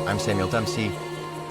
I'm Samuel Dempsey.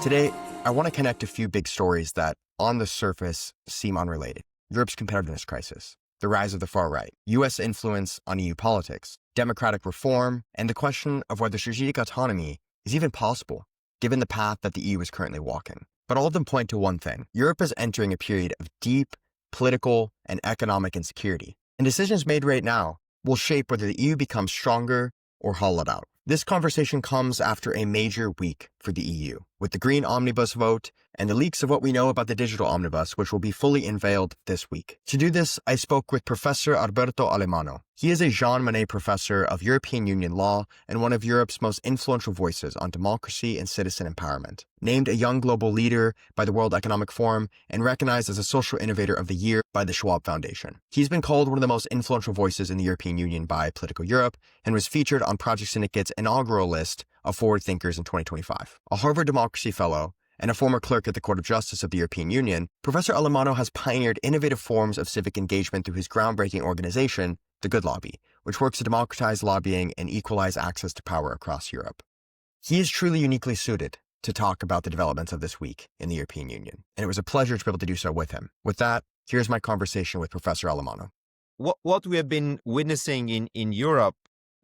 Today, I want to connect a few big stories that, on the surface, seem unrelated. Europe's competitiveness crisis, the rise of the far right, U.S. influence on EU politics, democratic reform, and the question of whether strategic autonomy is even possible, given the path that the EU is currently walking. But all of them point to one thing. Europe is entering a period of deep political and economic insecurity. And decisions made right now will shape whether the EU becomes stronger or hollowed out. This conversation comes after a major week for the EU, with the Green Omnibus vote and the leaks of what we know about the Digital Omnibus, which will be fully unveiled this week. To do this, I spoke with Professor Alberto Alemanno. He is a Jean Monnet Professor of European Union law and one of Europe's most influential voices on democracy and citizen empowerment. Named a Young Global Leader by the World Economic Forum and recognized as a Social Innovator of the Year by the Schwab Foundation. He's been called one of the most influential voices in the European Union by Political Europe and was featured on Project Syndicate's inaugural list of forward thinkers in 2025. A Harvard Democracy Fellow and a former clerk at the Court of Justice of the European Union, Professor Alemanno has pioneered innovative forms of civic engagement through his groundbreaking organization, The Good Lobby, which works to democratize lobbying and equalize access to power across Europe. He is truly uniquely suited to talk about the developments of this week in the European Union, and it was a pleasure to be able to do so with him. With that, here's my conversation with Professor Alemanno. What we have been witnessing in Europe,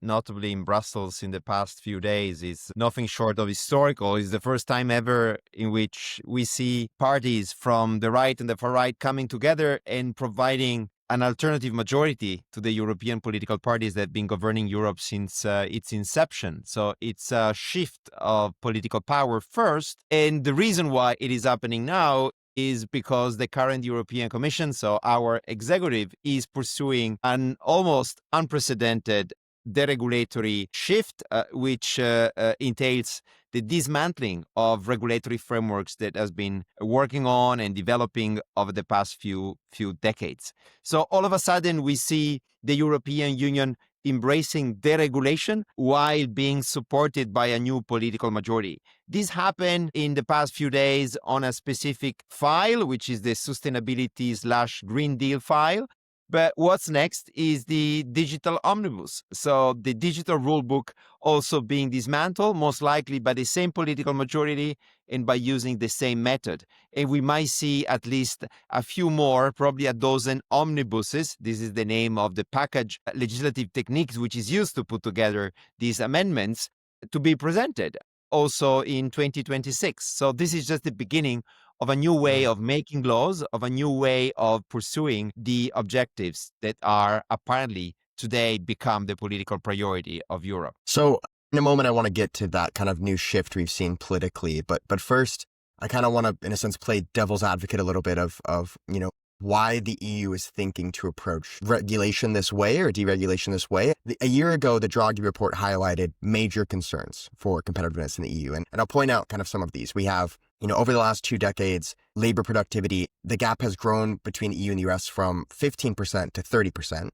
notably in Brussels in the past few days, is nothing short of historical. It's the first time ever in which we see parties from the right and the far right coming together and providing an alternative majority to the European political parties that have been governing Europe since its inception. So it's a shift of political power first. And the reason why it is happening now is because the current European Commission, so our executive, is pursuing an almost unprecedented deregulatory shift, which entails the dismantling of regulatory frameworks that has been working on and developing over the past few decades. So all of a sudden, we see the European Union embracing deregulation while being supported by a new political majority. This happened in the past few days on a specific file, which is the sustainability/Green Deal file. But what's next is the Digital Omnibus. So the digital rulebook also being dismantled, most likely by the same political majority and by using the same method. And we might see at least a few more, probably a dozen omnibuses. This is the name of the package legislative techniques which is used to put together these amendments to be presented also in 2026. So this is just the beginning of a new way of making laws, of a new way of pursuing the objectives that are apparently today become the political priority of Europe. So in a moment, I want to get to that kind of new shift we've seen politically. But first, I kind of want to, in a sense, play devil's advocate a little bit of why the EU is thinking to approach regulation this way or deregulation this way. A year ago, the Draghi report highlighted major concerns for competitiveness in the EU. And I'll point out kind of some of these. We have, over the last 2 decades, labor productivity, the gap has grown between the EU and the US from 15% to 30%.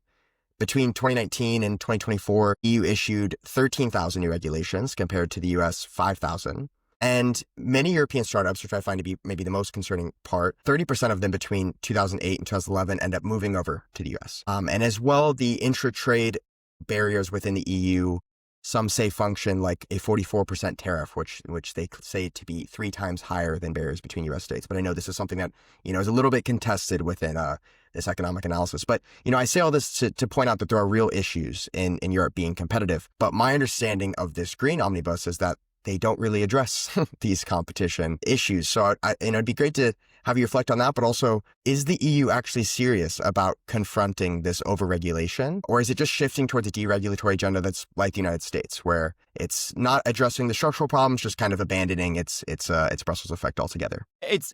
Between 2019 and 2024, EU issued 13,000 new regulations compared to the US 5,000. And many European startups, which I find to be maybe the most concerning part, 30% of them between 2008 and 2011 end up moving over to the US. And as well, the intra-trade barriers within the EU, some say function like a 44% tariff, which they say to be 3 times higher than barriers between US states. But I know this is something that, is a little bit contested within this economic analysis. But, I say all this to point out that there are real issues in Europe being competitive. But my understanding of this Green Omnibus is that they don't really address these competition issues. So it'd be great to have you reflect on that, but also, is the EU actually serious about confronting this overregulation? Or is it just shifting towards a deregulatory agenda that's like the United States, where it's not addressing the structural problems, just kind of abandoning its Brussels effect altogether? It's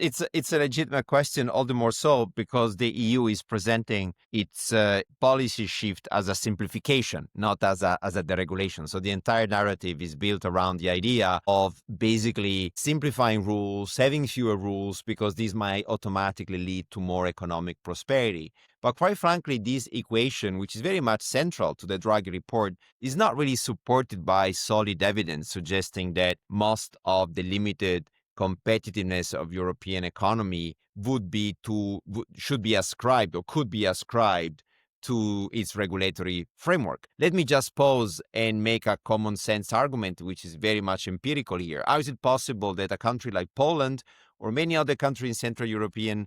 a legitimate question, all the more so because the EU is presenting its policy shift as a simplification, not as a deregulation. So the entire narrative is built around the idea of basically simplifying rules, having fewer rules, because these might automatically lead to more economic prosperity. But quite frankly, this equation, which is very much central to the Draghi report, is not really supported by solid evidence suggesting that most of the limited competitiveness of European economy should be ascribed or could be ascribed to its regulatory framework. Let me just pause and make a common sense argument, which is very much empirical here. How is it possible that a country like Poland or many other countries in Central European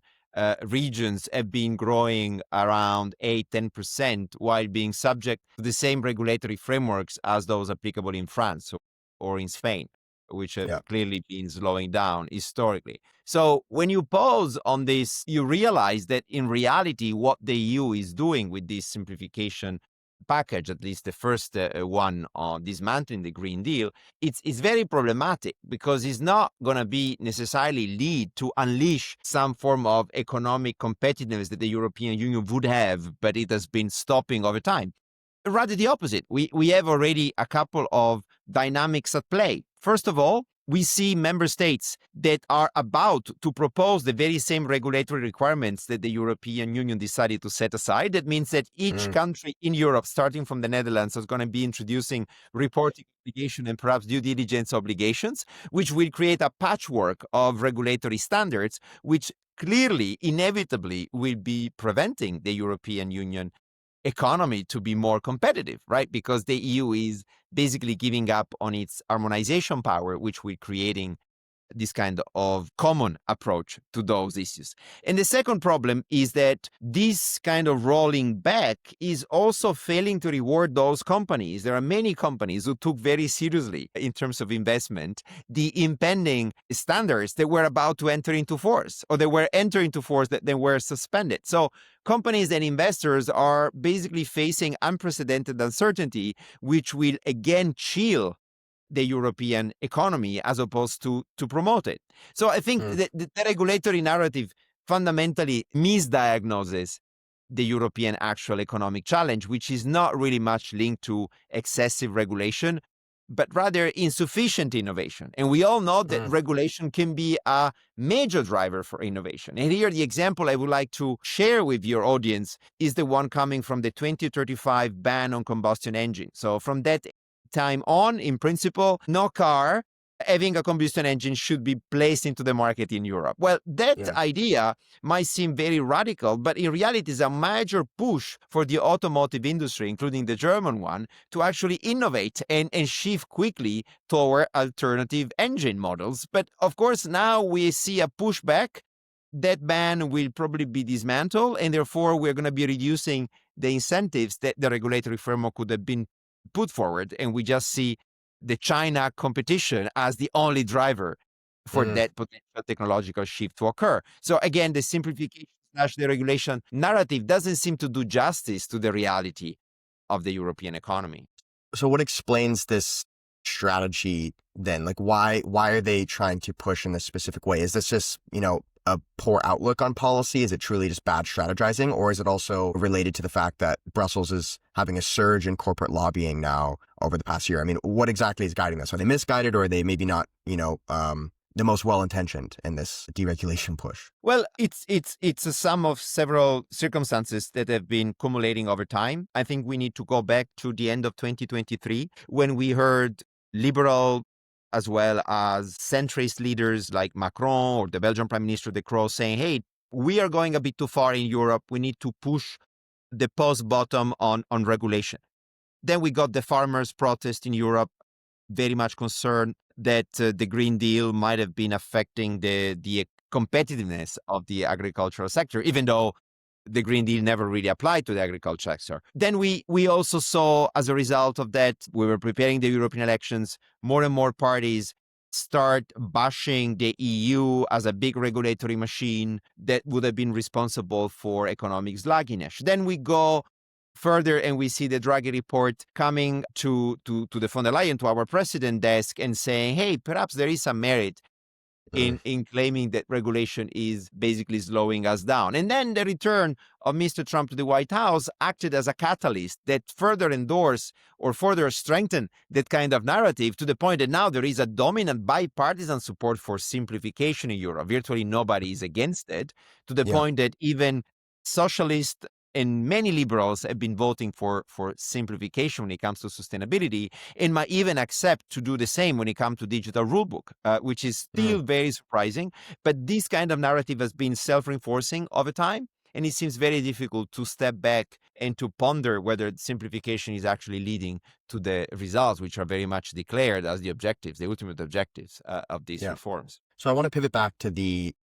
regions have been growing around 8-10% while being subject to the same regulatory frameworks as those applicable in France or in Spain, which have clearly been slowing down historically? So when you pause on this, you realize that in reality, what the EU is doing with this simplification package, at least the first one on dismantling the Green Deal, it's very problematic because it's not going to be necessarily lead to unleash some form of economic competitiveness that the European Union would have, but it has been stopping over time. Rather the opposite. We have already a couple of dynamics at play. First of all, we see member states that are about to propose the very same regulatory requirements that the European Union decided to set aside. That means that each country in Europe, starting from the Netherlands, is going to be introducing reporting obligation and perhaps due diligence obligations, which will create a patchwork of regulatory standards, which clearly, inevitably, will be preventing the European Union economy to be more competitive, right? Because the EU is basically giving up on its harmonization power, which we're creating this kind of common approach to those issues. And the second problem is that this kind of rolling back is also failing to reward those companies. There are many companies who took very seriously, in terms of investment, the impending standards that were about to enter into force, or that were entering into force that they were suspended. So companies and investors are basically facing unprecedented uncertainty, which will again chill the European economy as opposed to promote it. So I think that the regulatory narrative fundamentally misdiagnoses the European actual economic challenge, which is not really much linked to excessive regulation, but rather insufficient innovation. And we all know that regulation can be a major driver for innovation. And here the example I would like to share with your audience is the one coming from the 2035 ban on combustion engine. So from that time on, in principle, no car having a combustion engine should be placed into the market in Europe. Well, that idea might seem very radical, but in reality is a major push for the automotive industry, including the German one, to actually innovate and shift quickly toward alternative engine models. But of course, now we see a pushback. That ban will probably be dismantled, and therefore we're going to be reducing the incentives that the regulatory framework could have been put forward, and we just see the China competition as the only driver for that potential technological shift to occur. So again, the simplification / the regulation narrative doesn't seem to do justice to the reality of the European economy. So what explains this strategy then? Like, why are they trying to push in this specific way? Is this just, a poor outlook on policy? Is it truly just bad strategizing? Or is it also related to the fact that Brussels is having a surge in corporate lobbying now over the past year? I mean, what exactly is guiding this? Are they misguided, or are they maybe not, the most well-intentioned in this deregulation push? Well, it's a sum of several circumstances that have been accumulating over time. I think we need to go back to the end of 2023 when we heard liberal as well as centrist leaders like Macron or the Belgian Prime Minister De Croo saying, hey, we are going a bit too far in Europe. We need to push the pause button on regulation. Then we got the farmers' protest in Europe, very much concerned that the Green Deal might have been affecting the competitiveness of the agricultural sector, even though the Green Deal never really applied to the agriculture sector. Then we also saw, as a result of that, we were preparing the European elections, more and more parties start bashing the EU as a big regulatory machine that would have been responsible for economic sluggishness. Then we go further and we see the Draghi report coming to the von der Leyen, to our president desk, and saying, hey, perhaps there is some merit in claiming that regulation is basically slowing us down. And then the return of Mr. Trump to the White House acted as a catalyst that further endorsed or further strengthened that kind of narrative, to the point that now there is a dominant bipartisan support for simplification in Europe. Virtually nobody is against it, to the point that even socialists and many liberals have been voting for simplification when it comes to sustainability, and might even accept to do the same when it comes to digital rulebook, which is still very surprising. But this kind of narrative has been self-reinforcing over time. And it seems very difficult to step back and to ponder whether simplification is actually leading to the results, which are very much declared as the objectives, the ultimate objectives of these reforms. So I want to pivot back to the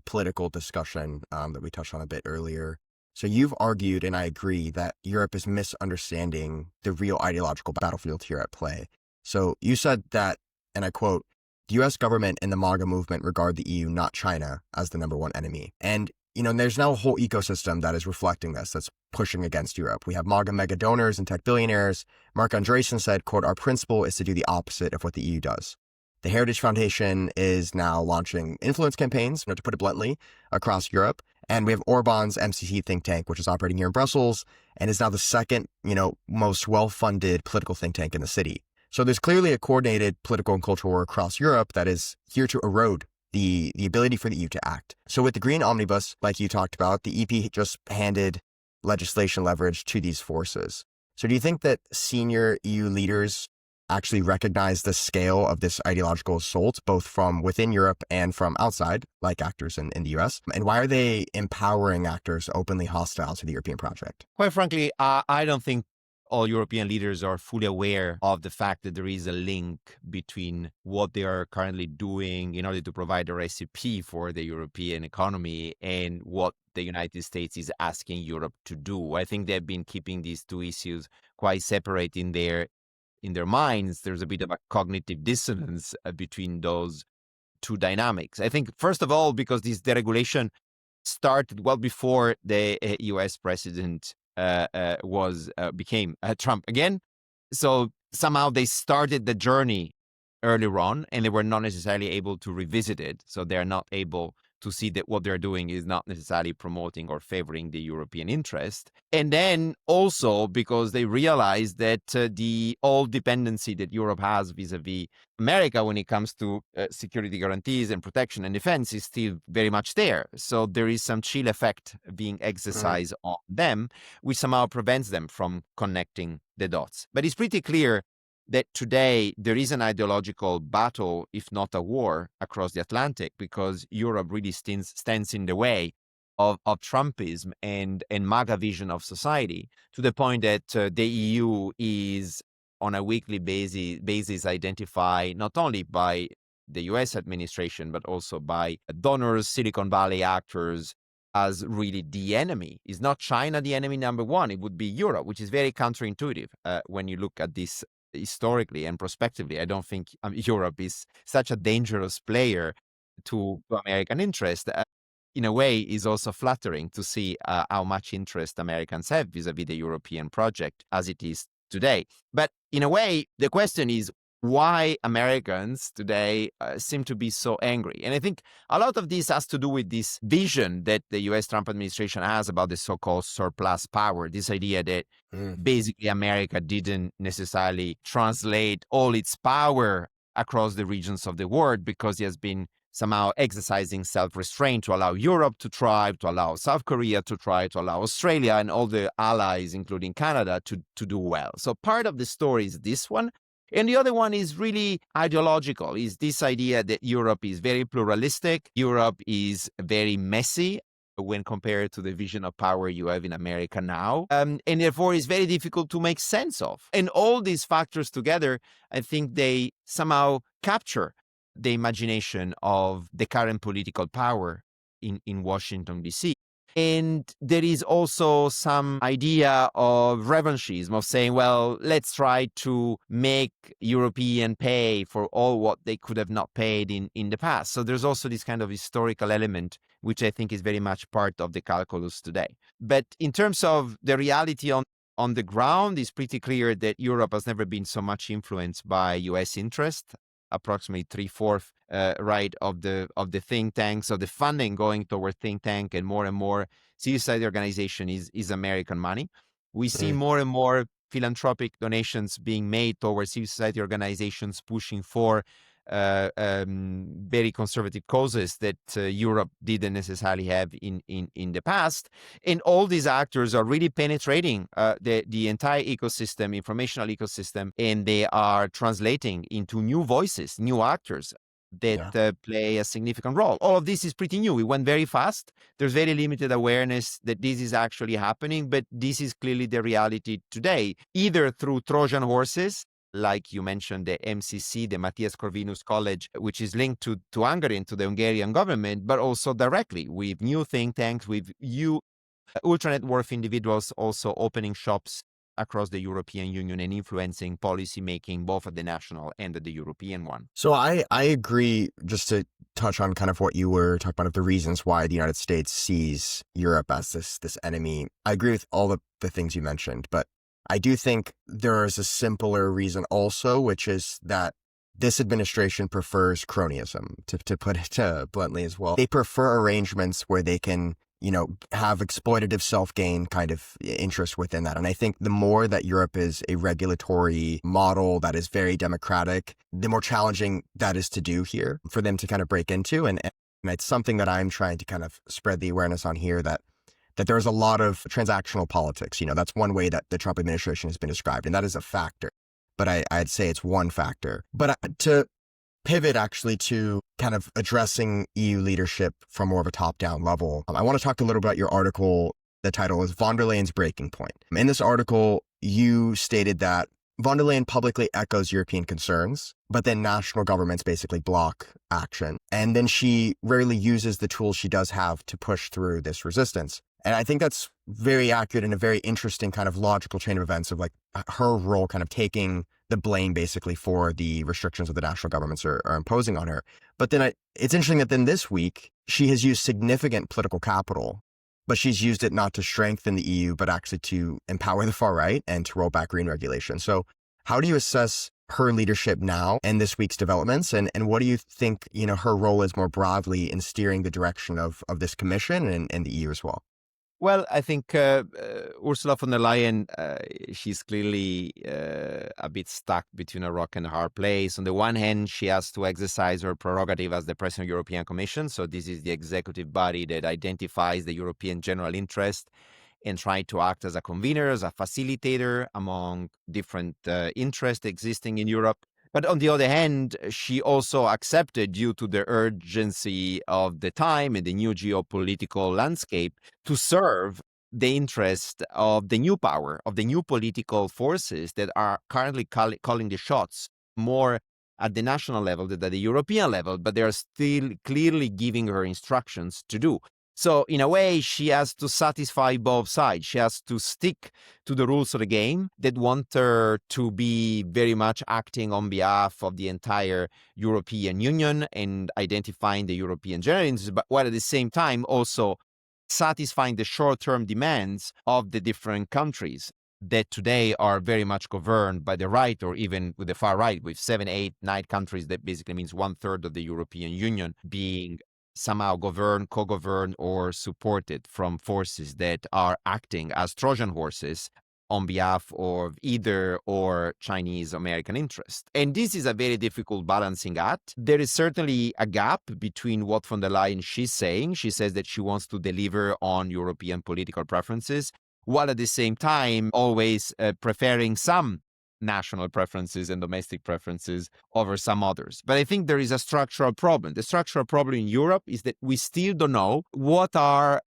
political discussion that we touched on a bit earlier. So you've argued, and I agree, that Europe is misunderstanding the real ideological battlefield here at play. So you said that, and I quote, the U.S. government and the MAGA movement regard the EU, not China, as the number one enemy. And, there's now a whole ecosystem that is reflecting this, that's pushing against Europe. We have MAGA mega donors and tech billionaires. Mark Andreessen said, quote, our principle is to do the opposite of what the EU does. The Heritage Foundation is now launching influence campaigns, to put it bluntly, across Europe. And we have Orban's MCC think tank, which is operating here in Brussels and is now the second, most well-funded political think tank in the city. So there's clearly a coordinated political and cultural war across Europe that is here to erode the ability for the EU to act. So with the Green Omnibus, like you talked about, the EP just handed legislation leverage to these forces. So do you think that senior EU leaders actually recognize the scale of this ideological assault, both from within Europe and from outside, like actors in the US? And why are they empowering actors openly hostile to the European project? Quite frankly, I don't think all European leaders are fully aware of the fact that there is a link between what they are currently doing in order to provide a recipe for the European economy and what the United States is asking Europe to do. I think they've been keeping these two issues quite separate in their minds. There's a bit of a cognitive dissonance between those two dynamics. I think, first of all, because this deregulation started well before the US president became Trump again. So somehow they started the journey earlier on, and they were not necessarily able to revisit it. So they're not able to see that what they're doing is not necessarily promoting or favoring the European interest. And then also because they realized that the old dependency that Europe has vis-a-vis America when it comes to security guarantees and protection and defense is still very much there. So there is some chill effect being exercised on them, which somehow prevents them from connecting the dots. But it's pretty clear that today there is an ideological battle, if not a war, across the Atlantic, because Europe really stands in the way of Trumpism and MAGA vision of society, to the point that the EU is on a weekly basis identified not only by the US administration, but also by donors, Silicon Valley actors, as really the enemy. Is not China the enemy number one? It would be Europe, which is very counterintuitive when you look at this historically and prospectively. I don't think Europe is such a dangerous player to American interest. In a way, is also flattering to see how much interest Americans have vis-a-vis the European project as it is today. But in a way, the question is why Americans today seem to be so angry. And I think a lot of this has to do with this vision that the US Trump administration has about the so-called surplus power, this idea that basically America didn't necessarily translate all its power across the regions of the world because he has been somehow exercising self-restraint to allow Europe to thrive, to allow South Korea to thrive, to allow Australia and all the allies, including Canada, to do well. So part of the story is this one. And the other one is really ideological, is this idea that Europe is very pluralistic, Europe is very messy when compared to the vision of power you have in America now, and therefore is very difficult to make sense of. And all these factors together, I think they somehow capture the imagination of the current political power in Washington, D.C. And there is also some idea of revanchism, of saying, well, let's try to make European pay for all what they could have not paid in the past. So there's also this kind of historical element, which I think is very much part of the calculus today. But in terms of the reality on the ground, it's pretty clear that Europe has never been so much influenced by US interest. Approximately 3/4 of the think tanks, so the funding going toward think tank and more civil society organization is American money. We see more and more philanthropic donations being made towards civil society organizations pushing for very conservative causes that Europe didn't necessarily have in the past. And all these actors are really penetrating the entire ecosystem, informational ecosystem, and they are translating into new voices, new actors. that play a significant role. All of this is pretty new. It went very fast. There's very limited awareness that this is actually happening, but this is clearly the reality today, either through Trojan horses, like you mentioned, the MCC, the Matthias Corvinus College, which is linked to Hungary and to the Hungarian government, but also directly with new think tanks, with ultra net worth individuals also opening shops across the European Union and influencing policy making both at the national and at the European one. So I agree, just to touch on kind of what you were talking about, of the reasons why the United States sees Europe as this enemy. I agree with all the things you mentioned, but I do think there is a simpler reason also, which is that this administration prefers cronyism, to put it bluntly as well. They prefer arrangements where they can, have exploitative self-gain kind of interest within that. And I think the more that Europe is a regulatory model that is very democratic, the more challenging that is to do here for them to kind of break into. And it's something that I'm trying to kind of spread the awareness on here, that there's a lot of transactional politics. That's one way that the Trump administration has been described, and that is a factor. But I'd say it's one factor. But to pivot actually to kind of addressing EU leadership from more of a top-down level, I want to talk a little about your article. The title is Von der Leyen's Breaking Point. In this article, you stated that von der Leyen publicly echoes European concerns, but then national governments basically block action. And then she rarely uses the tools she does have to push through this resistance. And I think that's very accurate and a very interesting kind of logical chain of events of like her role kind of taking the blame basically for the restrictions that the national governments are imposing on her. But then it's interesting that then this week she has used significant political capital, but she's used it not to strengthen the EU, but actually to empower the far right and to roll back green regulation. So how do you assess her leadership now and this week's developments? And what do you think, her role is more broadly in steering the direction of this commission and the EU as well? Well, I think Ursula von der Leyen, she's clearly a bit stuck between a rock and a hard place. On the one hand, she has to exercise her prerogative as the President of the European Commission. So this is the executive body that identifies the European general interest and try to act as a convener, as a facilitator among different interests existing in Europe. But on the other hand, she also accepted, due to the urgency of the time and the new geopolitical landscape, to serve the interest of the new power, of the new political forces that are currently calling the shots more at the national level than at the European level, but they are still clearly giving her instructions to do. So in a way, she has to satisfy both sides. She has to stick to the rules of the game that want her to be very much acting on behalf of the entire European Union and identifying the European general interests, but while at the same time also satisfying the short-term demands of the different countries that today are very much governed by the right, or even with the far right, with 7, 8, 9 countries. That basically means 1/3 of the European Union being somehow governed, co-governed, or supported from forces that are acting as Trojan horses on behalf of either or Chinese American interest. And this is a very difficult balancing act. There is certainly a gap between what von der Leyen she's saying. She says that she wants to deliver on European political preferences, while at the same time always preferring some national preferences and domestic preferences over some others. But I think there is a structural problem. The structural problem in Europe is that we still don't know what are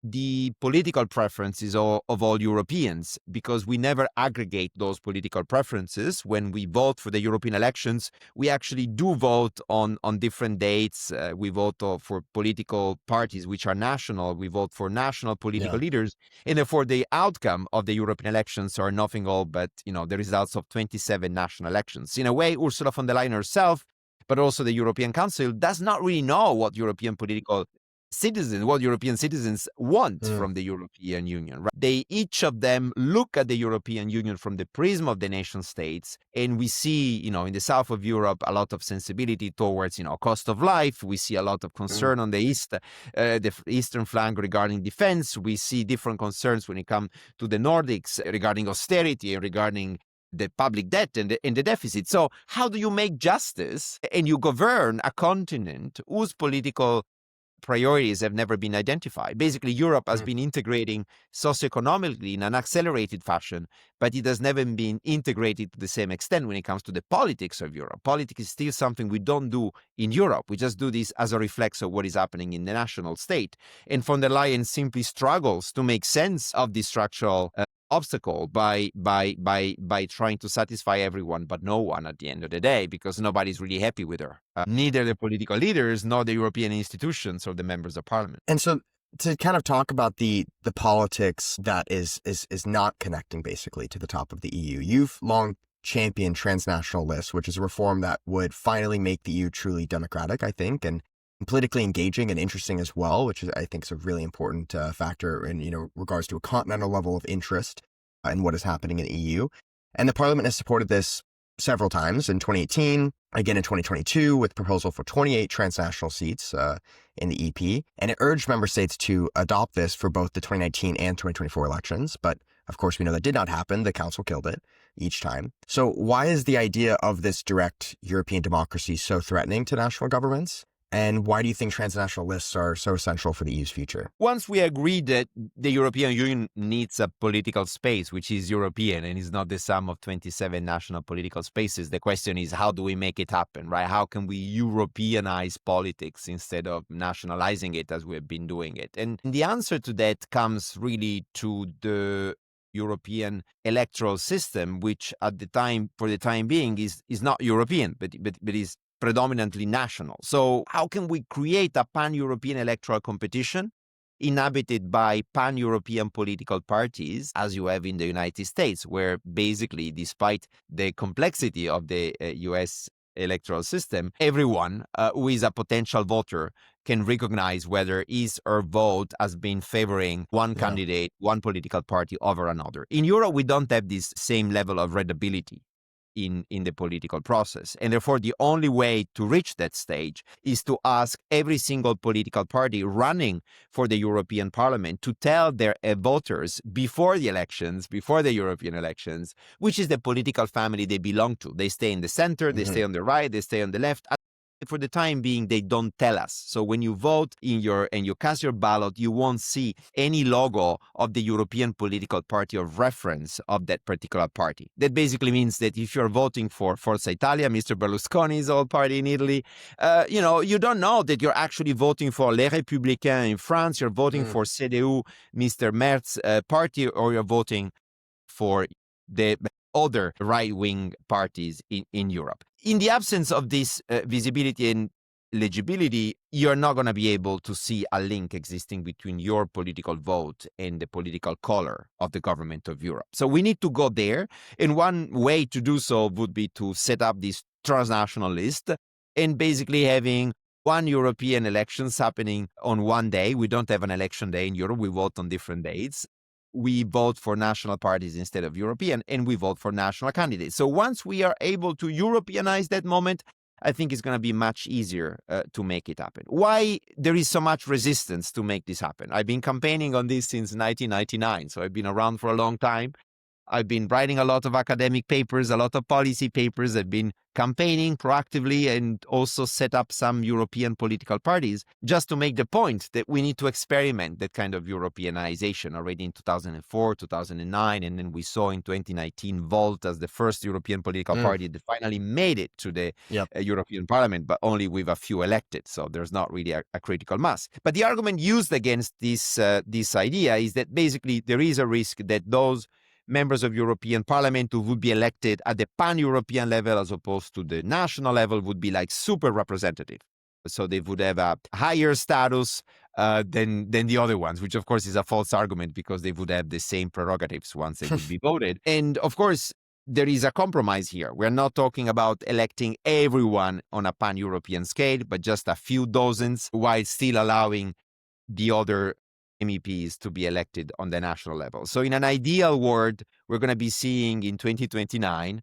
the political preferences of all Europeans, because we never aggregate those political preferences. When we vote for the European elections, we actually do vote on different dates. We vote for political parties which are national. We vote for national political leaders. And therefore, the outcome of the European elections are nothing all but, the results of 27 national elections. In a way, Ursula von der Leyen herself, but also the European Council, does not really know what European citizens want from the European Union. Right? They, each of them, look at the European Union from the prism of the nation states, and we see, in the south of Europe, a lot of sensibility towards, cost of life. We see a lot of concern on the eastern flank regarding defense. We see different concerns when it comes to the Nordics regarding austerity and regarding the public debt and the deficit. So how do you make justice and you govern a continent whose political priorities have never been identified. Basically, Europe has been integrating socioeconomically in an accelerated fashion, but it has never been integrated to the same extent when it comes to the politics of Europe. Politics is still something we don't do in Europe. We just do this as a reflex of what is happening in the national state. And von der Leyen simply struggles to make sense of this structural obstacle by trying to satisfy everyone but no one at the end of the day, because nobody's really happy with her. Neither the political leaders nor the European institutions or the members of parliament. And so to kind of talk about the politics that is not connecting basically to the top of the EU, you've long championed transnational lists, which is a reform that would finally make the EU truly democratic, I think, and politically engaging and interesting as well, which is, I think, is a really important factor in regards to a continental level of interest in what is happening in the EU. And the Parliament has supported this several times in 2018, again in 2022, with proposal for 28 transnational seats in the EP. And it urged member states to adopt this for both the 2019 and 2024 elections. But of course, we know that did not happen. The Council killed it each time. So why is the idea of this direct European democracy so threatening to national governments? And why do you think transnational lists are so essential for the EU's future? Once we agree that the European Union needs a political space, which is European and is not the sum of 27 national political spaces, the question is, how do we make it happen, right? How can we Europeanize politics instead of nationalizing it as we have been doing it? And the answer to that comes really to the European electoral system, which at the time, for the time being, is not European, but is predominantly national. So how can we create a pan-European electoral competition inhabited by pan-European political parties, as you have in the United States, where basically, despite the complexity of the US electoral system, everyone who is a potential voter can recognize whether his or her vote has been favoring one candidate, one political party over another. In Europe, we don't have this same level of readability in the political process. And therefore, the only way to reach that stage is to ask every single political party running for the European Parliament to tell their voters before the elections, before the European elections, which is the political family they belong to. They stay in the center, they stay on the right, they stay on the left. For the time being, they don't tell us. So when you vote and you cast your ballot, you won't see any logo of the European political party of reference of that particular party. That basically means that if you're voting for Forza Italia, Mr. Berlusconi's old party in Italy, you don't know that you're actually voting for Les Républicains in France, you're voting for CDU, Mr. Merz's party, or you're voting for the other right-wing parties in Europe. In the absence of this visibility and legibility, you're not going to be able to see a link existing between your political vote and the political color of the government of Europe. So we need to go there. And one way to do so would be to set up this transnational list and basically having one European elections happening on one day. We don't have an election day in Europe. We vote on different dates. We vote for national parties instead of European, and we vote for national candidates. So once we are able to Europeanize that moment, I think it's going to be much easier to make it happen. Why there is so much resistance to make this happen? I've been campaigning on this since 1999, so I've been around for a long time. I've been writing a lot of academic papers, a lot of policy papers. I've been campaigning proactively and also set up some European political parties just to make the point that we need to experiment that kind of Europeanization already in 2004, 2009. And then we saw in 2019 Volt as the first European political party that finally made it to the European Parliament, but only with a few elected. So there's not really a critical mass. But the argument used against this idea is that basically there is a risk that those members of European Parliament who would be elected at the pan-European level as opposed to the national level would be like super representative. So they would have a higher status than the other ones, which of course is a false argument because they would have the same prerogatives once they would be voted. And of course, there is a compromise here. We're not talking about electing everyone on a pan-European scale, but just a few dozens, while still allowing the other MEPs to be elected on the national level. So in an ideal world, we're going to be seeing in 2029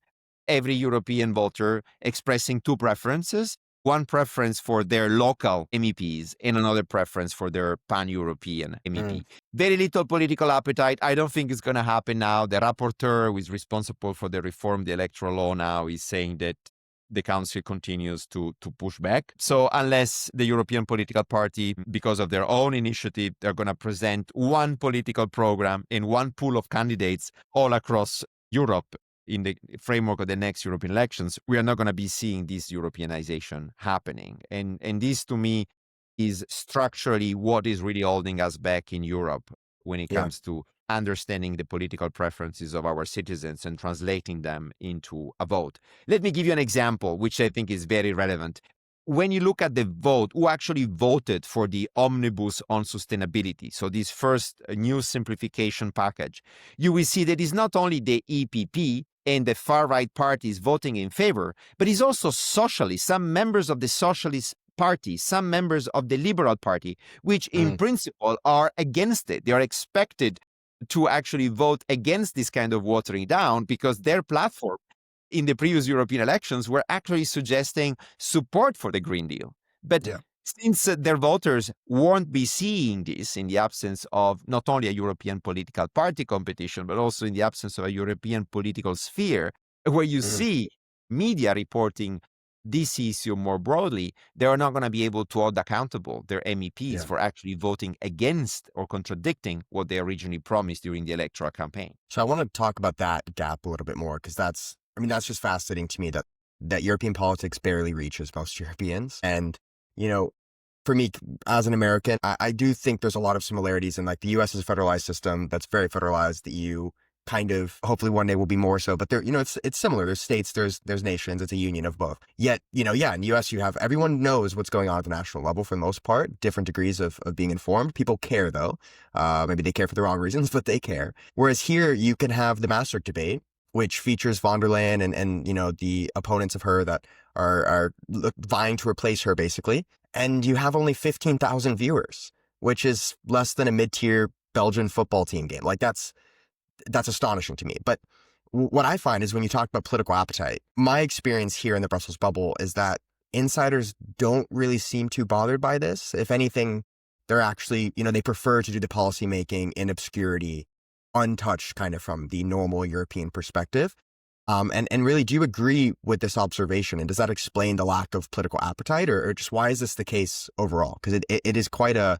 every European voter expressing two preferences, one preference for their local MEPs and another preference for their pan-European MEP. Very little political appetite. I don't think it's going to happen now. The rapporteur who is responsible for the reform, the electoral law now, is saying that the Council continues to push back. So unless the European political party, because of their own initiative, they're going to present one political program in one pool of candidates all across Europe in the framework of the next European elections, we are not going to be seeing this Europeanization happening. And this, to me, is structurally what is really holding us back in Europe when it comes to understanding the political preferences of our citizens and translating them into a vote. Let me give you an example, which I think is very relevant. When you look at the vote, who actually voted for the omnibus on sustainability, so this first new simplification package, you will see that it's not only the EPP and the far-right parties voting in favor, but it's also socialists, some members of the Socialist Party, some members of the Liberal Party, which in principle are against it. They are expected to actually vote against this kind of watering down because their platform in the previous European elections were actually suggesting support for the Green Deal. But since their voters won't be seeing this in the absence of not only a European political party competition, but also in the absence of a European political sphere, where you see media reporting this issue more broadly, they are not going to be able to hold accountable their MEPs for actually voting against or contradicting what they originally promised during the electoral campaign. So I want to talk about that gap a little bit more, because that's just fascinating to me that European politics barely reaches most Europeans. And, for me, as an American, I do think there's a lot of similarities in, like, the US is a federalized system that's very federalized. The EU kind of, hopefully one day will be more so, but there, it's similar. There's states, there's nations, it's a union of both. Yet, in the US you have, everyone knows what's going on at the national level for the most part, different degrees of being informed. People care though. Maybe they care for the wrong reasons, but they care. Whereas here you can have the Maastricht debate, which features von der Leyen and the opponents of her that are vying to replace her basically. And you have only 15,000 viewers, which is less than a mid-tier Belgian football team game. Like that's astonishing to me. But what I find is when you talk about political appetite, my experience here in the Brussels bubble is that insiders don't really seem too bothered by this. If anything, they're actually, they prefer to do the policy making in obscurity, untouched kind of from the normal European perspective. And really, do you agree with this observation? And does that explain the lack of political appetite, or just why is this the case overall? Because it is quite a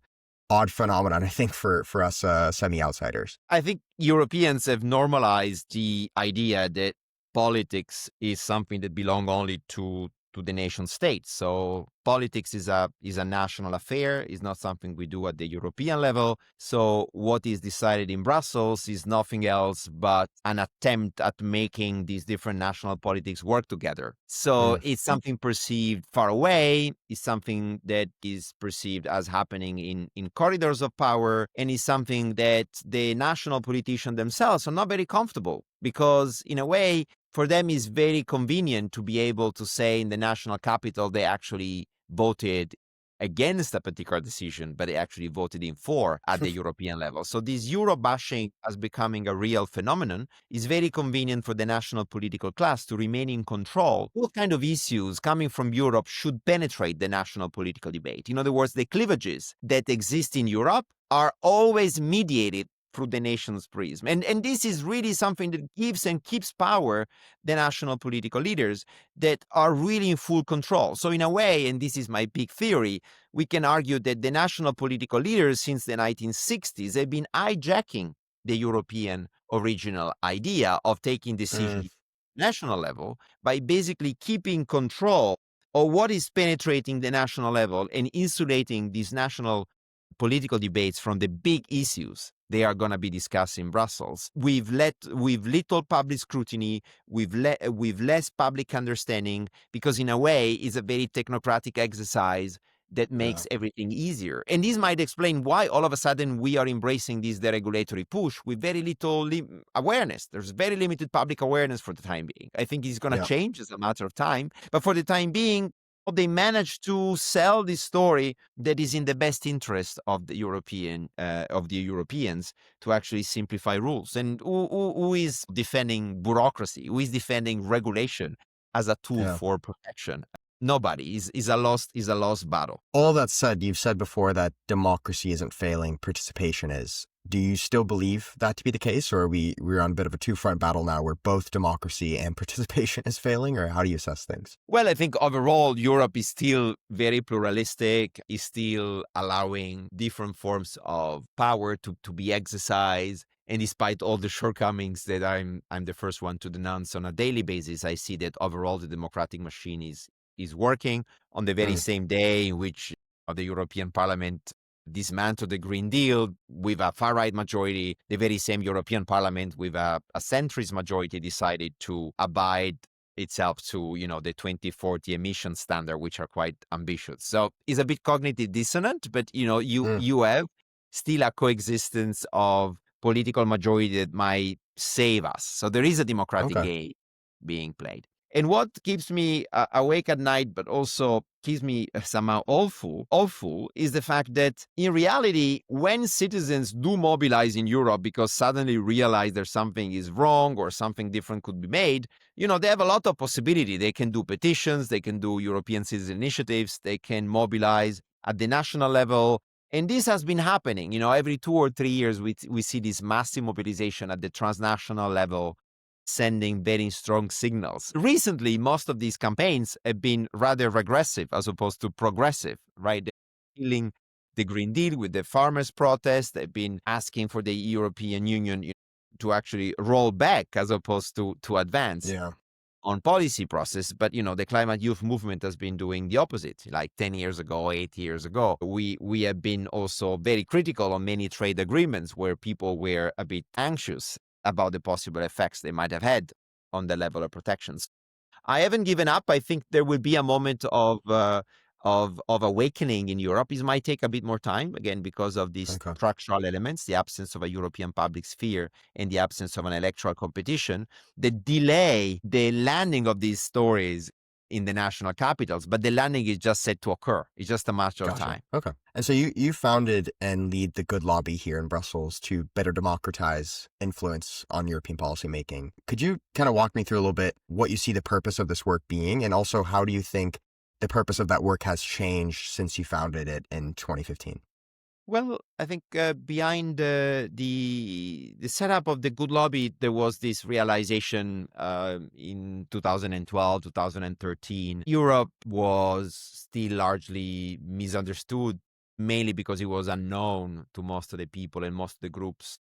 odd phenomenon, I think, for us semi-outsiders. I think Europeans have normalized the idea that politics is something that belongs only to the nation state. So politics is a national affair, is not something we do at the European level. So what is decided in Brussels is nothing else but an attempt at making these different national politics work together. So it's something perceived far away, it's something that is perceived as happening in corridors of power, and is something that the national politicians themselves are not very comfortable, because in a way, for them, it's very convenient to be able to say in the national capital they actually voted against a particular decision, but they actually voted in for at the European level. So this Euro bashing as becoming a real phenomenon is very convenient for the national political class to remain in control. What kind of issues coming from Europe should penetrate the national political debate? In other words, the cleavages that exist in Europe are always mediated through the nation's prism. And this is really something that gives and keeps power the national political leaders that are really in full control. So in a way, and this is my big theory, we can argue that the national political leaders since the 1960s have been hijacking the European original idea of taking decisions at the national level by basically keeping control of what is penetrating the national level and insulating these national political debates from the big issues they are going to be discussed in Brussels. With little public scrutiny, with less public understanding, because in a way it's a very technocratic exercise that makes everything easier. And this might explain why all of a sudden we are embracing this deregulatory push with very little awareness. There's very limited public awareness for the time being. I think it's going to change as a matter of time. But for the time being, they managed to sell this story that is in the best interest of the Europeans to actually simplify rules. And who is defending bureaucracy? Who is defending regulation as a tool for protection? Nobody. Is a lost battle. All that said, you've said before that democracy isn't failing, participation is. Do you still believe that to be the case, or we're on a bit of a two-front battle now where both democracy and participation is failing, or how do you assess things? Well, I think overall, Europe is still very pluralistic, is still allowing different forms of power to be exercised. And despite all the shortcomings that I'm the first one to denounce on a daily basis, I see that overall the democratic machine is working. On the very Mm, same day in which the European Parliament dismantled the Green Deal with a far-right majority, the very same European Parliament with a centrist majority decided to abide itself to, the 2040 emission standard, which are quite ambitious. So it's a bit cognitive dissonant, but mm, you have still a coexistence of political majority that might save us. So there is a democratic okay. game being played. And what keeps me awake at night, but also keeps me somehow awful, is the fact that in reality, when citizens do mobilize in Europe because suddenly realize there's something is wrong or something different could be made, they have a lot of possibility. They can do petitions, they can do European citizen initiatives, they can mobilize at the national level. And this has been happening. Every 2 or 3 years, we see this massive mobilization at the transnational level, sending very strong signals. Recently, most of these campaigns have been rather regressive as opposed to progressive, right? They're killing the Green Deal with the farmers' protest. They've been asking for the European Union to actually roll back as opposed to advance Yeah. on policy process. But, the climate youth movement has been doing the opposite. Like 10 years ago, 8 years ago, we have been also very critical on many trade agreements where people were a bit anxious about the possible effects they might have had on the level of protections. I haven't given up. I think there will be a moment of awakening in Europe. It might take a bit more time, again, because of these Okay. structural elements, the absence of a European public sphere and the absence of an electoral competition, that delay the landing of these stories in the national capitals. But the landing is just set to occur. It's just a matter of Gotcha. time. Okay. And so you founded and lead the Good Lobby here in Brussels to better democratize influence on European policymaking. Could you kind of walk me through a little bit what you see the purpose of this work being, and also how do you think the purpose of that work has changed since you founded it in 2015? Well, I think behind the setup of the Good Lobby, there was this realization in 2012, 2013. Europe was still largely misunderstood, mainly because it was unknown to most of the people and most of the groups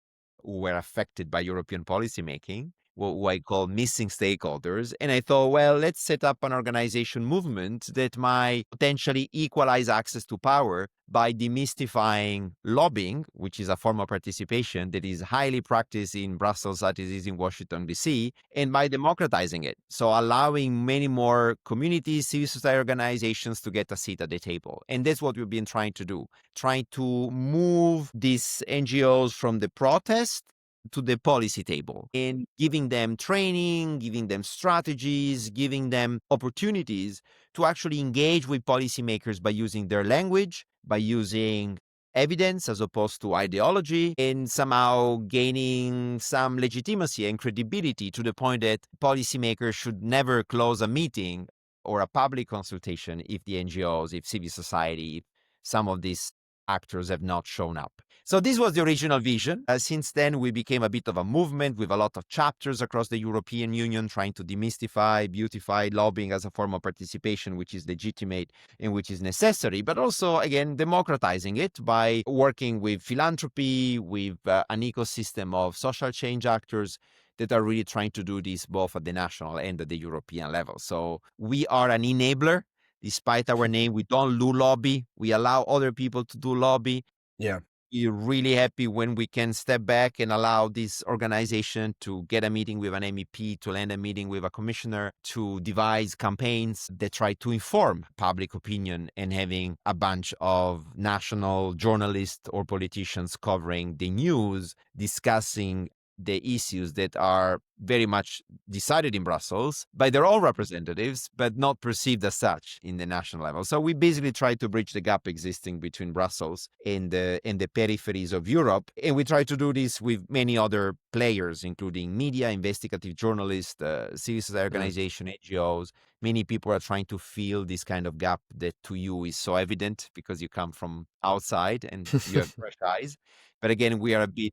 who were affected by European policymaking, what I call missing stakeholders. And I thought, well, let's set up an organization movement that might potentially equalize access to power by demystifying lobbying, which is a form of participation that is highly practiced in Brussels as it is in Washington, D.C., and by democratizing it. So allowing many more communities, civil society organizations to get a seat at the table. And that's what we've been trying to do, trying to move these NGOs from the protest to the policy table and giving them training, giving them strategies, giving them opportunities to actually engage with policymakers by using their language, by using evidence as opposed to ideology, and somehow gaining some legitimacy and credibility to the point that policymakers should never close a meeting or a public consultation if the NGOs, if civil society, if some of these actors have not shown up. So this was the original vision. Since then, we became a bit of a movement with a lot of chapters across the European Union trying to demystify, beautify lobbying as a form of participation, which is legitimate and which is necessary, but also, again, democratizing it by working with philanthropy, with an ecosystem of social change actors that are really trying to do this both at the national and at the European level. So we are an enabler. Despite our name, we don't do lobby. We allow other people to do lobby. Yeah. We're really happy when we can step back and allow this organization to get a meeting with an MEP, to land a meeting with a commissioner, to devise campaigns that try to inform public opinion, and having a bunch of national journalists or politicians covering the news, discussing the issues that are very much decided in Brussels by their own representatives, but not perceived as such in the national level. So we basically try to bridge the gap existing between Brussels and the peripheries of Europe. And we try to do this with many other players, including media, investigative journalists, civil society organization, NGOs. Many people are trying to fill this kind of gap that to you is so evident because you come from outside and you have fresh eyes. But again, we are a bit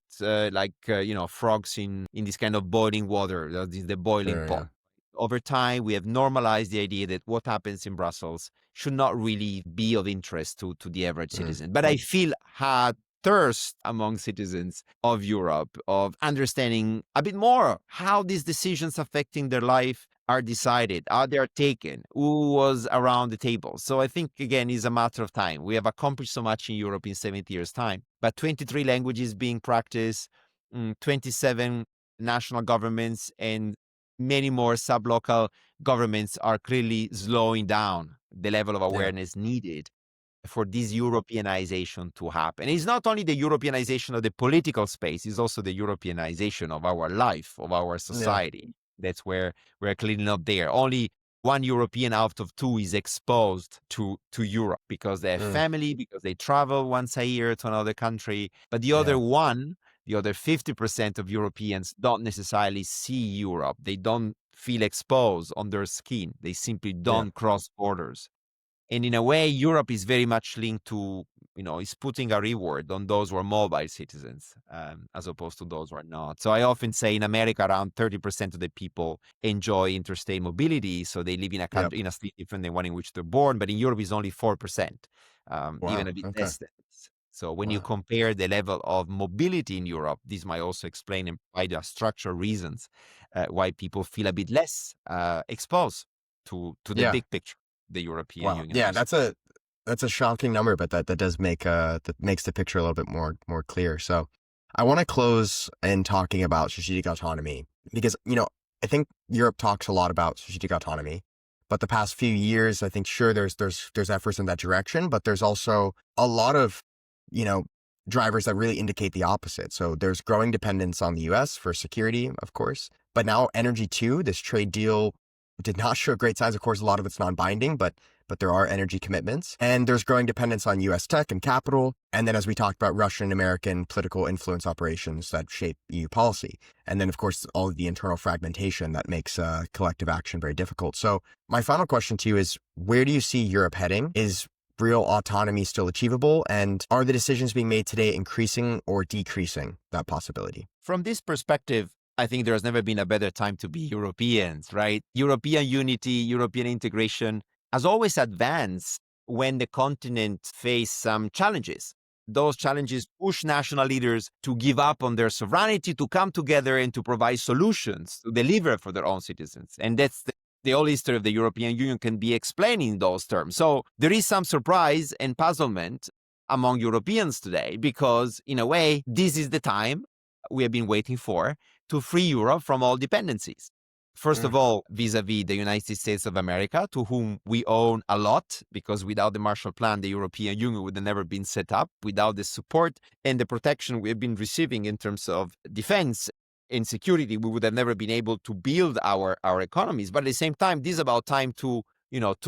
frogs in this kind of boiling water, the boiling Sure, pot. yeah. Over time, we have normalized the idea that what happens in Brussels should not really be of interest to the average citizen. But I feel hard thirst among citizens of Europe of understanding a bit more how these decisions affecting their life are decided, how they are taken, who was around the table. So I think, again, it's a matter of time. We have accomplished so much in Europe in 70 years' time, but 23 languages being practiced, 27 national governments, and many more sub-local governments are clearly slowing down the level of awareness needed for this Europeanization to happen. It's not only the Europeanization of the political space, it's also the Europeanization of our life, of our society. That's where we're clearly not there. Only one European out of two is exposed to Europe because they have family, because they travel once a year to another country. But the other 50% of Europeans don't necessarily see Europe. They don't feel exposed on their skin. They simply don't cross borders. And in a way, Europe is very much linked to, is putting a reward on those who are mobile citizens as opposed to those who are not. So I often say in America, around 30% of the people enjoy interstate mobility. So they live in a country, in a state different than one in which they're born. But in Europe, it's only 4%, even a bit less than this. So when you compare the level of mobility in Europe, this might also explain and provide structural reasons why people feel a bit less exposed to the big picture. The European Union. Yeah, that's a shocking number, but that does make that makes the picture a little bit more clear. So I want to close in talking about strategic autonomy because I think Europe talks a lot about strategic autonomy, but the past few years I think sure there's efforts in that direction, but there's also a lot of drivers that really indicate the opposite. So there's growing dependence on the US for security, of course, but now energy too. This trade deal did not show great signs. Of course, a lot of it's non-binding, but there are energy commitments. And there's growing dependence on U.S. tech and capital. And then as we talked about, Russian and American political influence operations that shape EU policy. And then, of course, all of the internal fragmentation that makes collective action very difficult. So my final question to you is, where do you see Europe heading? Is real autonomy still achievable? And are the decisions being made today increasing or decreasing that possibility? From this perspective, I think there has never been a better time to be Europeans, right? European unity, European integration has always advanced when the continent faced some challenges. Those challenges push national leaders to give up on their sovereignty, to come together and to provide solutions to deliver for their own citizens. And that's the whole history of the European Union can be explained in those terms. So there is some surprise and puzzlement among Europeans today because, in a way, this is the time we have been waiting for to free Europe from all dependencies. First of all, vis-a-vis the United States of America, to whom we owe a lot, because without the Marshall Plan, the European Union would have never been set up. Without the support and the protection we have been receiving in terms of defense and security, we would have never been able to build our economies. But at the same time, this is about time to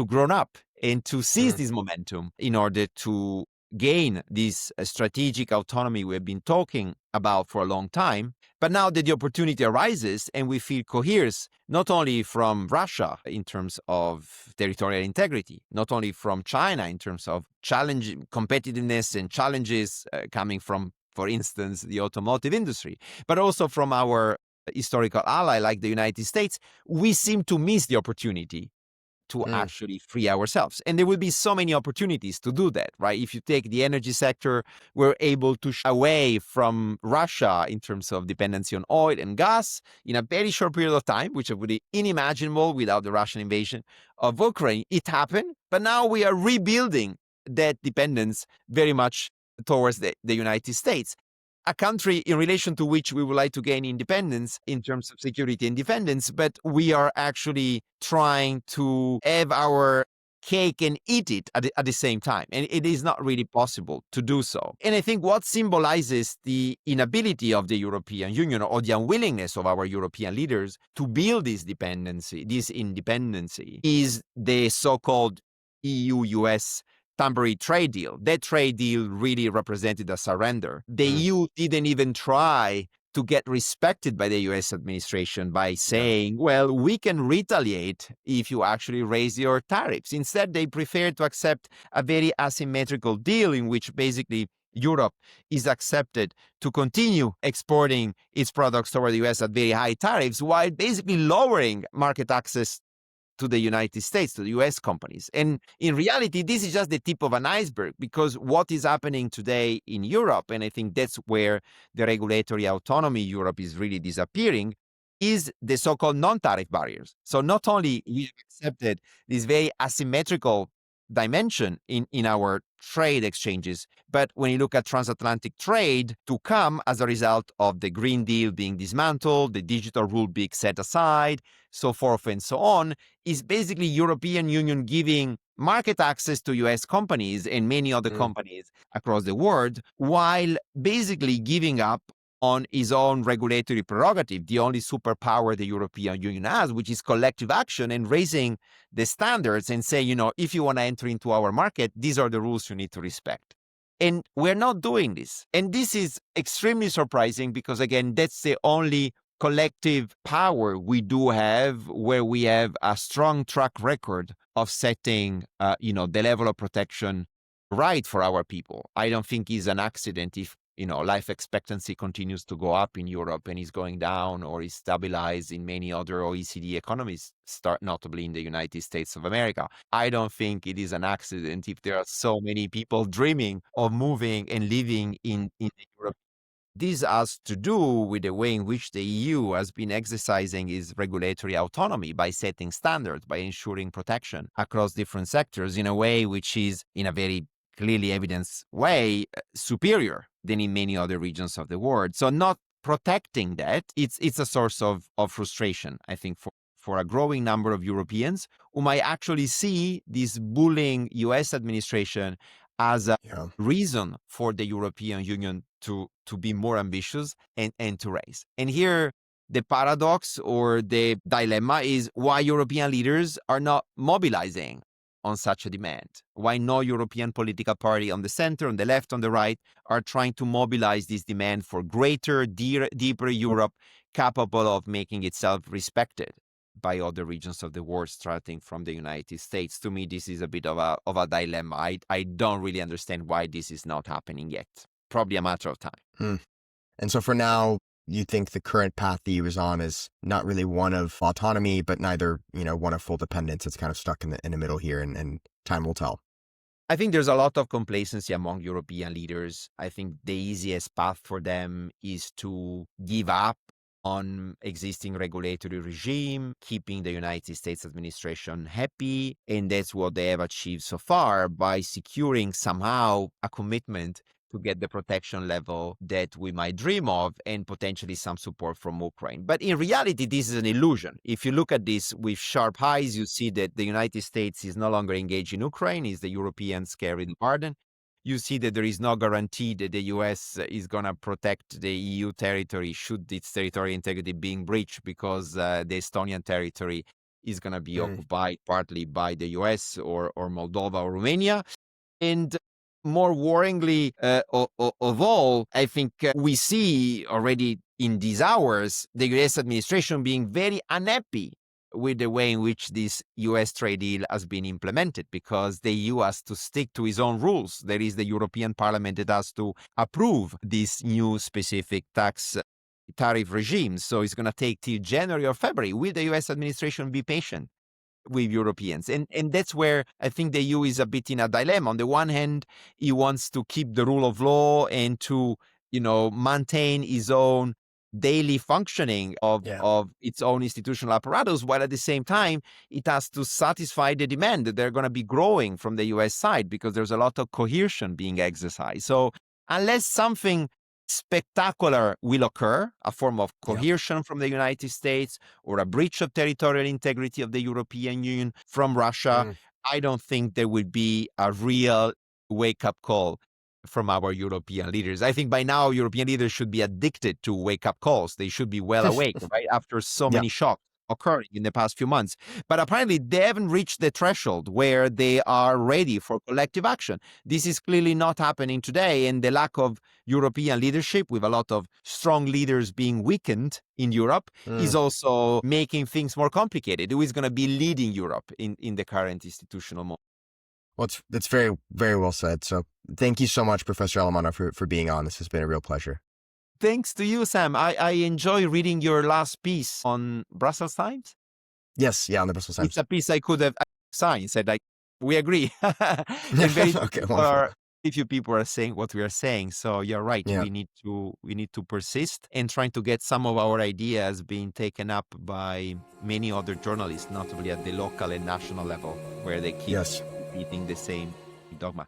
grow up and to seize this momentum in order to gain this strategic autonomy we have been talking about for a long time. But now that the opportunity arises and we feel coherence, not only from Russia in terms of territorial integrity, not only from China in terms of challenging competitiveness and challenges coming from, for instance, the automotive industry, but also from our historical ally like the United States, we seem to miss the opportunity to actually free ourselves. And there will be so many opportunities to do that, right? If you take the energy sector, we're able to away from Russia in terms of dependency on oil and gas in a very short period of time, which would be unimaginable without the Russian invasion of Ukraine. It happened, but now we are rebuilding that dependence very much towards the United States. A country in relation to which we would like to gain independence in terms of security and defense, but we are actually trying to have our cake and eat it at the same time. And it is not really possible to do so. And I think what symbolizes the inability of the European Union or the unwillingness of our European leaders to build this independency, is the so-called EU-US temporary trade deal. That trade deal really represented a surrender. The EU didn't even try to get respected by the US administration by saying, well, we can retaliate if you actually raise your tariffs. Instead, they preferred to accept a very asymmetrical deal in which basically Europe is accepted to continue exporting its products toward the US at very high tariffs while basically lowering market access to the United States, to the US companies. And in reality, this is just the tip of an iceberg, because what is happening today in Europe, and I think that's where the regulatory autonomy in Europe is really disappearing, is the so-called non-tariff barriers. So not only we have accepted this very asymmetrical dimension in our trade exchanges, but when you look at transatlantic trade to come as a result of the Green Deal being dismantled, the digital rule being set aside, so forth and so on, is basically European Union giving market access to US companies and many other companies across the world, while basically giving up on its own regulatory prerogative, the only superpower the European Union has, which is collective action, and raising the standards and say, if you want to enter into our market, these are the rules you need to respect. And we're not doing this. And this is extremely surprising because, again, that's the only collective power we do have, where we have a strong track record of setting, the level of protection right for our people. I don't think it's an accident if life expectancy continues to go up in Europe and is going down or is stabilized in many other OECD economies, notably in the United States of America. I don't think it is an accident if there are so many people dreaming of moving and living in Europe. This has to do with the way in which the EU has been exercising its regulatory autonomy by setting standards, by ensuring protection across different sectors in a way which is, in a very clearly evidenced way, superior than in many other regions of the world. So not protecting that, it's a source of frustration, I think, for a growing number of Europeans who might actually see this bullying US administration as a reason for the European Union to be more ambitious and to raise. And here, the paradox or the dilemma is why European leaders are not mobilizing on such a demand. Why no European political party on the center, on the left, on the right are trying to mobilize this demand for greater, deeper Europe capable of making itself respected by other regions of the world, starting from the United States. To me, this is a bit of a dilemma. I don't really understand why this is not happening yet. Probably a matter of time. And so for now, you think the current path the EU is on is not really one of autonomy, but neither, one of full dependence. It's kind of stuck in the middle here, and time will tell. I think there's a lot of complacency among European leaders. I think the easiest path for them is to give up on existing regulatory regime, keeping the United States administration happy. And that's what they have achieved so far by securing somehow a commitment to get the protection level that we might dream of and potentially some support from Ukraine. But in reality, this is an illusion. If you look at this with sharp eyes, you see that the United States is no longer engaged in Ukraine, is the Europeans carry the burden. You see that there is no guarantee that the US is going to protect the EU territory should its territorial integrity being breached, because the Estonian territory is going to be occupied partly by the US or Moldova or Romania. And more worryingly of all, I think we see already in these hours the US administration being very unhappy with the way in which this US trade deal has been implemented, because the EU has to stick to its own rules. There is the European Parliament that has to approve this new specific tax tariff regime. So it's going to take till January or February. Will the US administration be patient with Europeans? And that's where I think the EU is a bit in a dilemma. On the one hand, it wants to keep the rule of law and to, maintain its own daily functioning of its own institutional apparatus, while at the same time, it has to satisfy the demand that they're going to be growing from the US side, because there's a lot of coercion being exercised. So unless something spectacular will occur, a form of coercion from the United States or a breach of territorial integrity of the European Union from Russia, I don't think there would be a real wake-up call from our European leaders. I think by now European leaders should be addicted to wake-up calls. They should be well awake, right? After so Yeah. many shocks occurring in the past few months. But apparently they haven't reached the threshold where they are ready for collective action. This is clearly not happening today, and the lack of European leadership, with a lot of strong leaders being weakened in Europe, is also making things more complicated. Who is going to be leading Europe in the current institutional moment? Well, that's very, very well said. So thank you so much, Professor Alemanno, for being on. This has been a real pleasure. Thanks to you, Sam. I enjoy reading your last piece on Brussels Times. Yes, yeah, on the Brussels Times. It's a piece I could have signed, said like, we agree. And very Okay, wonderful. few people are saying what we are saying. So you're right. Yeah. We need to persist and trying to get some of our ideas being taken up by many other journalists, notably at the local and national level, where they keep Yes. repeating the same dogma.